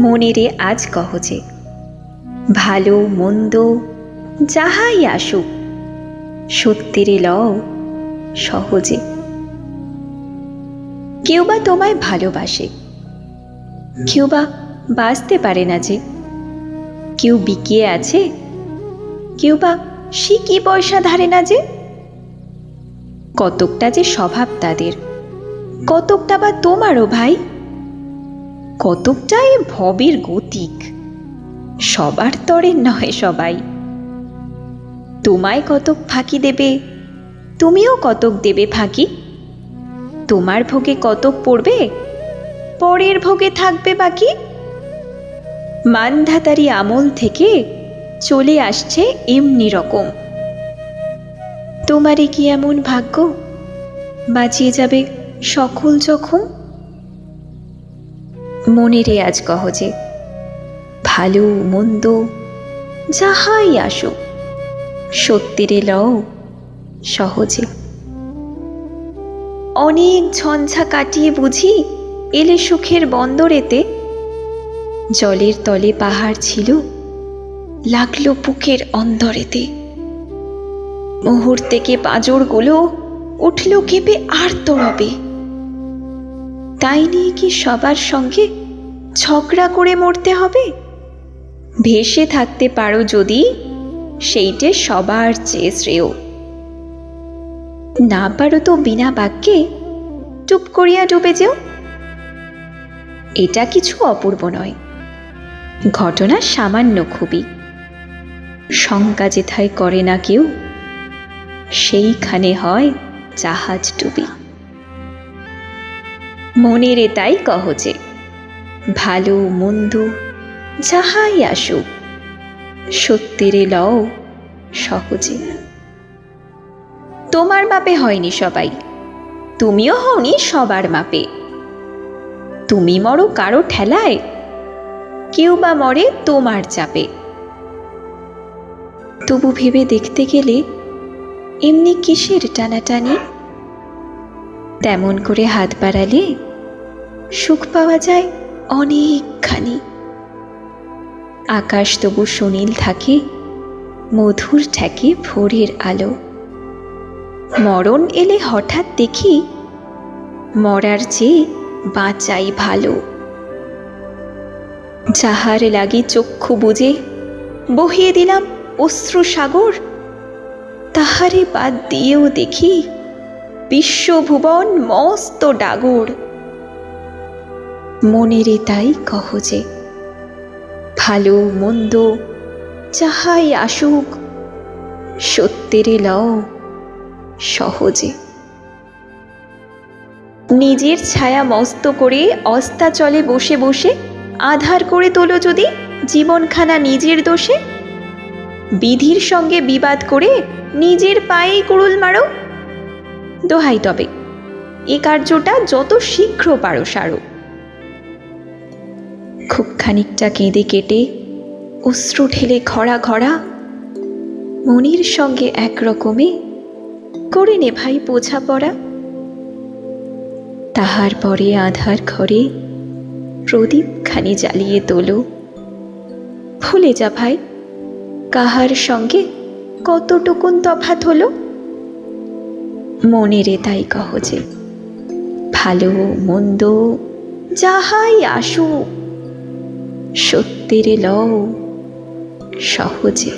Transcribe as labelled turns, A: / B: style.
A: মনেরে আজ কহজে, ভালো মন্দ যাহাই আসুক, সত্যিরে লও সহজে। কেউ বা তোমায় ভালোবাসে, কেউ বা বাঁচতে পারে না যে। কেউ বিকিয়ে আছে, কেউ বা শিকি পয়সা ধারে না যে। কতকটা যে স্বভাব তাদের, কতকটা বা তোমারও ভাই। কতকটাই ভবের গতিক, সবার তরে নয় সবাই। তোমায় কতক ফাঁকি দেবে, তুমিও কতক দেবে ফাঁকি। তোমার ভোগে কতক পড়বে, পরের ভোগে থাকবে বাকি। মানধাতারি আমল থেকে চলে আসছে এমনি রকম। তোমারই কি এমন ভাগ্য, বাঁচিয়ে যাবে সকল জখম। মনেরে আজ কহজে, ভালো মন্দ যাহাই আসুক, সত্যিরে লও সহজে। অনেক ঝঞ্ঝা কাটিয়ে বুঝি এলে সুখের বন্দরেতে। জলের তলে পাহাড় ছিল, লাগলো বুকের অন্দরেতে। মুহূর্তেকে পাঁজরগুলো উঠল কেঁপে আর্তরবে। তাই নিয়ে কি সবার সঙ্গে ঝগড়া করে মরতে হবে? ভেসে থাকতে পারো যদি, সেইটে সবার চেয়ে শ্রেয়। না পারো তো বিনা বাক্যে চুপ করিয়া ডুবে যেও। এটা কিছু অপূর্ব নয়, ঘটনা সামান্য খুবই। শঙ্কা যেথায় করে না কেউ, সেইখানে হয় জাহাজ ডুবি। মনেরে তাই কহজে, ভালো মন্দ যাহাই আসুক, সত্যিরে লও সহজে। তোমার মাপে হয়নি সবাই, তুমিও হওনি সবার মাপে। তুমি মরো কারো ঠেলায়, কেউ বা মরে তোমার চাপে। তবু ভেবে দেখতে গেলে এমনি কিসের টানাটানি? তেমন করে হাত বাড়ালে সুখ পাওয়া যায় অনেকখানি। আকাশ তবু সুনীল থাকে, মধুর ঠেকে ভোরের আলো। মরণ এলে হঠাৎ দেখি, মরার চেয়ে বাঁচাই ভালো। যাহার লাগি চক্ষু বুজে বহিয়ে দিলাম অশ্রু সাগর, তাহারে বাদ দিয়েও দেখি বিশ্বভুবন মস্ত ডাগর। মনেরে তাই কহজে, ভালো মন্দ যাহাই আসুক, সত্যিরে লও সহজে। নিজের ছায়া মস্ত করে অস্তাচলে বসে বসে আধার করে তোলো যদি জীবনখানা নিজের দোষে। বিধির সঙ্গে বিবাদ করে নিজের পায়েই কুড়ুল মারো। দোহাই তবে এ কার্যটা যত শীঘ্র পারো সারো। খুব খানিকটা কেঁদে কেটে অশ্রু ঢেলে ঘরা ঘরা, মনির সঙ্গে একরকমে করে নে ভাই বোঝাপড়া। তাহার পরে আধার ঘরে প্রদীপখানি জ্বালিয়ে তোলো। ভুলে যা ভাই কাহার সঙ্গে কতটুকুন তফাৎ হলো। মনেরে তাই কহজে, ভালো মন্দ যাহাই আসুক, সত্যিরে লও সহজে।